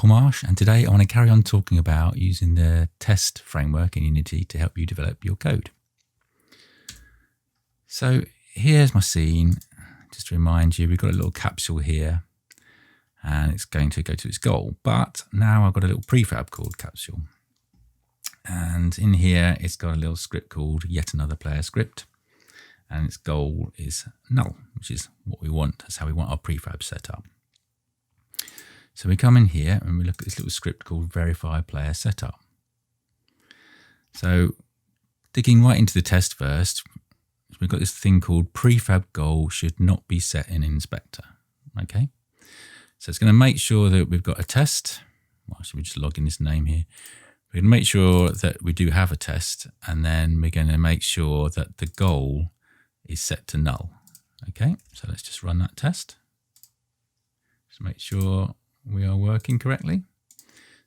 Michael Marsh, and today I want to carry on talking about using the test framework in Unity to help you develop your code. So here's my scene. Just to remind you, we've got a little capsule here and it's going to go to its goal, but now I've got a little prefab called capsule, and in here it's got a little script called yet another player script, and its goal is null, which is what we want. That's how we want our prefab set up. So we come in here and we look at this little script called verify player setup. So digging right into the test first, we've got this thing called prefab goal should not be set in inspector. Okay, so it's going to make sure that we've got a test. Well, should we just log in this name here? We're going to make sure that we do have a test, and then we're going to make sure that the goal is set to null. Okay, so let's just run that test. Just make sure we are working correctly.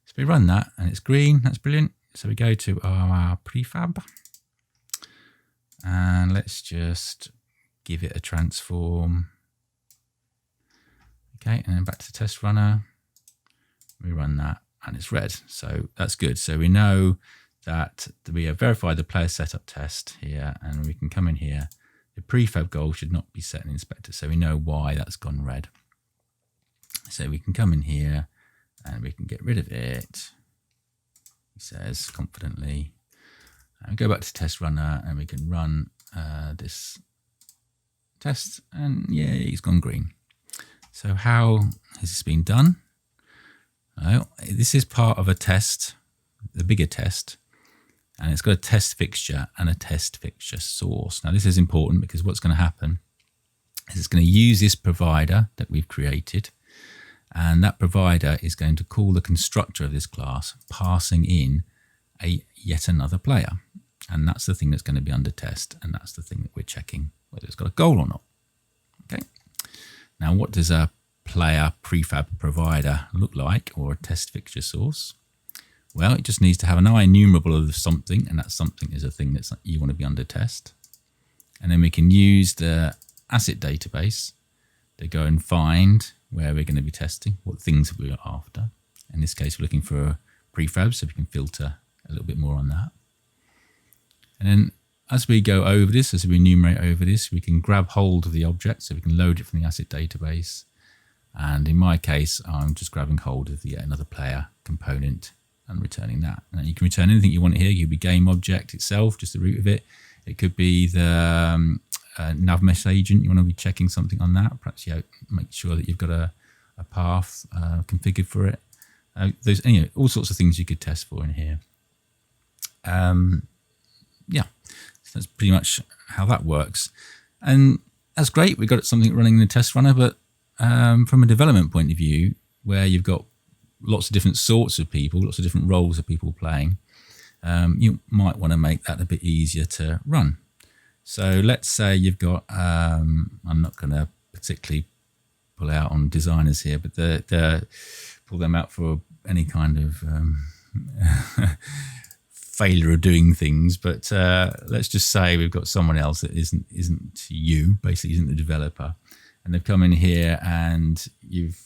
So we run that and it's green. That's brilliant. So we go to our prefab and let's just give it a transform. Okay, and then back to the test runner. We run that and it's red. So that's good. So we know that we have verified the player setup test here, and we can come in here. The prefab goal should not be set in inspector. So we know why that's gone red. So we can come in here and we can get rid of it, he says confidently, and go back to test runner and we can run this test, and yeah, it's gone green. So how has this been done? Well, this is part of a test, the bigger test, and it's got a test fixture and a test fixture source. Now this is important because what's going to happen is it's going to use this provider that we've created, and that provider is going to call the constructor of this class, passing in a yet another player. And that's the thing that's going to be under test, and that's the thing that we're checking whether it's got a goal or not. Okay. Now, what does a player prefab provider look like, or a test fixture source? Well, it just needs to have an IEnumerable of something, and that something is a thing that you want to be under test. And then we can use the asset database to go and find where we're going to be testing, what things we're after. In this case, we're looking for a prefab, so we can filter a little bit more on that. And then as we go over this, as we enumerate over this, we can grab hold of the object, so we can load it from the asset database. And in my case, I'm just grabbing hold of the another player component and returning that. And you can return anything you want here. It could be game object itself, just the root of it. It could be the NavMesh agent. You want to be checking something on that. Perhaps you make sure that you've got a path configured for it. There's all sorts of things you could test for in here. Yeah, so that's pretty much how that works. And that's great. We've got something running in the test runner, but from a development point of view, where you've got lots of different sorts of people, lots of different roles of people playing, you might want to make that a bit easier to run. So let's say you've got, I'm not going to particularly pull out on designers here, but pull them out for any kind of failure of doing things. But let's just say we've got someone else that isn't you, basically isn't the developer, and they've come in here and you've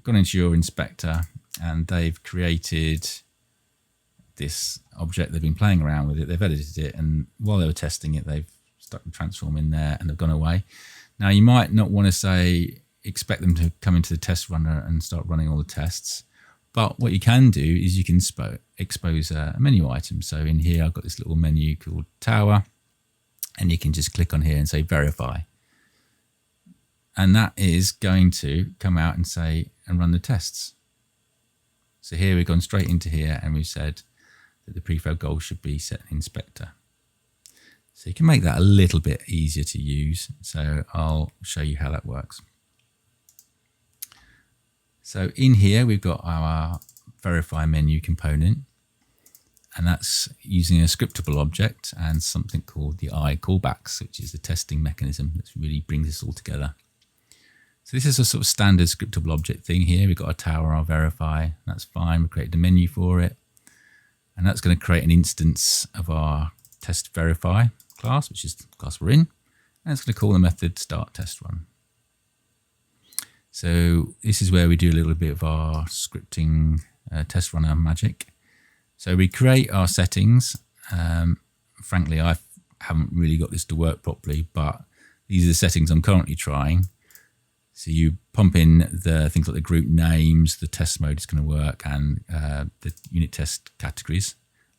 gone into your inspector and they've created this object. They've been playing around with it, they've edited it, and while they were testing it, they've stuck the transform in there and they've gone away. Now you might not want to expect them to come into the test runner and start running all the tests, but what you can do is you can expose a menu item. So in here I've got this little menu called tower, and you can just click on here and say verify, and that is going to come out and say and run the tests. So here we've gone straight into here and we've said that the prefab goal should be set in inspector. So you can make that a little bit easier to use. So I'll show you how that works. So in here we've got our verify menu component, and that's using a scriptable object and something called the iCallbacks, which is the testing mechanism that really brings this all together. So this is a sort of standard scriptable object thing here. We've got a tower, our verify, that's fine. We created a menu for it, and that's going to create an instance of our test verify class, which is the class we're in, and it's going to call the method start test run. So this is where we do a little bit of our scripting test runner magic. So we create our settings. Frankly, I haven't really got this to work properly, but these are the settings I'm currently trying. So you pump in the things like the group names, the test mode is going to work, and the unit test categories,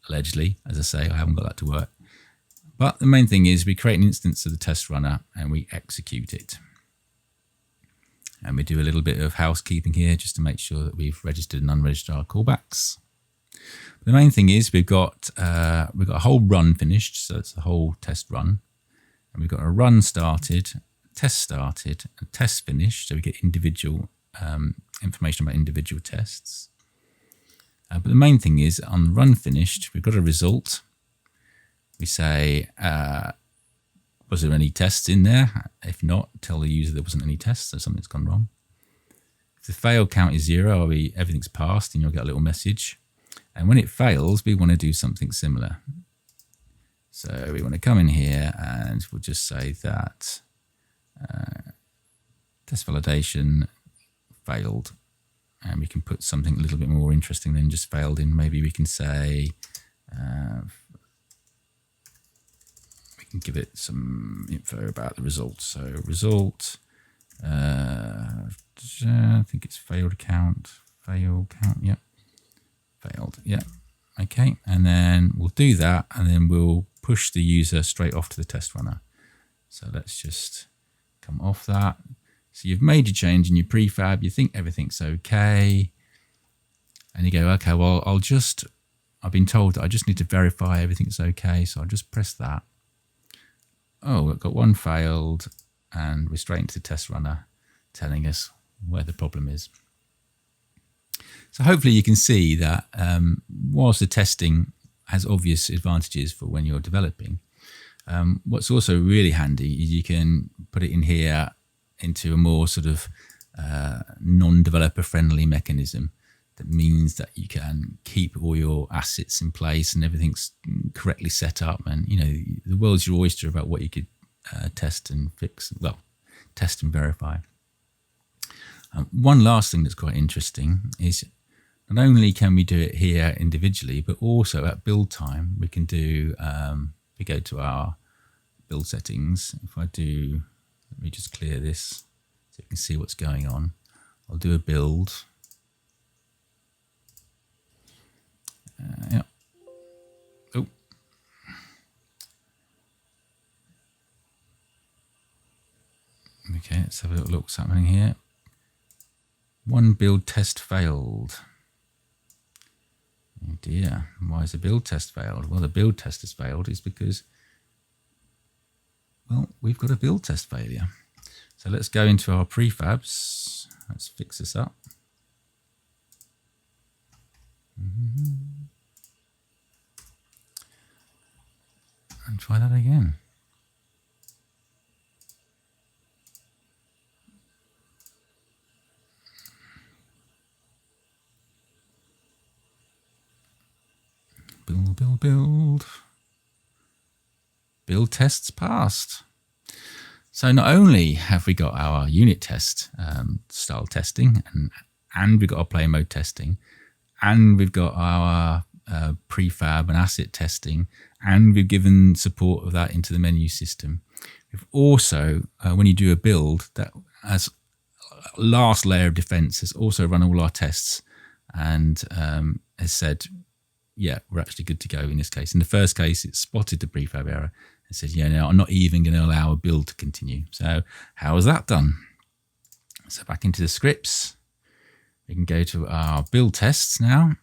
allegedly. As I say, I haven't got that to work. But the main thing is we create an instance of the test runner and we execute it. And we do a little bit of housekeeping here just to make sure that we've registered and unregistered our callbacks. The main thing is we've got a whole run finished, so it's the whole test run. And we've got a run started, test started, and test finished, so we get individual information about individual tests. But the main thing is on the run finished, we've got a result. We say, was there any tests in there? If not, tell the user there wasn't any tests, so something's gone wrong. If the fail count is 0, everything's passed, and you'll get a little message. And when it fails, we want to do something similar. So we want to come in here and we'll just say that test validation failed. And we can put something a little bit more interesting than just failed in. Maybe we can say, we can give it some info about the result. So result, I think it's failed count, yep. Failed, yeah, okay, and then we'll do that, and then we'll push the user straight off to the test runner. So let's just come off that. So you've made your change in your prefab, you think everything's okay, and you go, okay, well, I've been told that I just need to verify everything's okay, so I'll just press that. Oh, we've got one failed, and we're straight into the test runner telling us where the problem is. So hopefully you can see that whilst the testing has obvious advantages for when you're developing, what's also really handy is you can put it in here into a more sort of non-developer friendly mechanism. That means that you can keep all your assets in place and everything's correctly set up, and you know the world's your oyster about what you could test and fix, well, test and verify. One last thing that's quite interesting is not only can we do it here individually, but also at build time, we can do, we go to our build settings. If I do, let me just clear this so you can see what's going on. I'll do a build. Yeah. Oh. Okay, let's have a little look what's happening here. One build test failed. Oh dear, why is the build test failed? Well, the build test has failed is because, well, we've got a build test failure. So let's go into our prefabs. Let's fix this up. And try that again. Build. Build tests passed. So not only have we got our unit test style testing, and we've got our player mode testing, and we've got our prefab and asset testing, and we've given support of that into the menu system. We've also, when you do a build, that as last layer of defense has also run all our tests and has said, yeah, we're actually good to go in this case. In the first case, it spotted the prefab error and said, yeah, no, I'm not even going to allow a build to continue. So how is that done? So back into the scripts, we can go to our build tests now.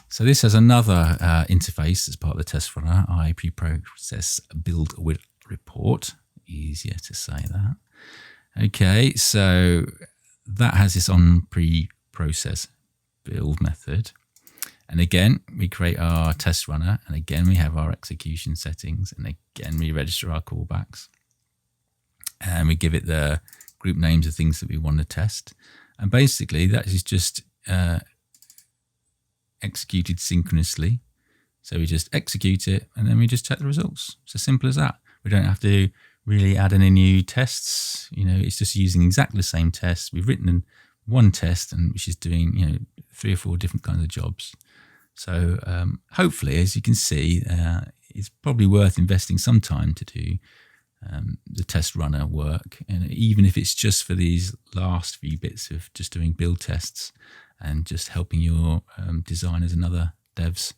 So this has another interface as part of the test runner, I preprocess build with report. Easier to say that. Okay, so that has this on pre-process build method. And again, we create our test runner, and again, we have our execution settings, and again, we register our callbacks. And we give it the group names of things that we want to test. And basically, that is just executed synchronously. So we just execute it, and then we just check the results. It's as simple as that. We don't have to really add any new tests. It's just using exactly the same tests. We've written one test, and which is doing 3 or 4 different kinds of jobs. So hopefully, as you can see, it's probably worth investing some time to do the test runner work, and even if it's just for these last few bits of just doing build tests and just helping your designers and other devs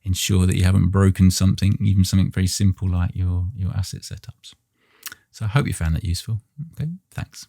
ensure that you haven't broken something, even something very simple like your asset setups. So I hope you found that useful. Okay, thanks.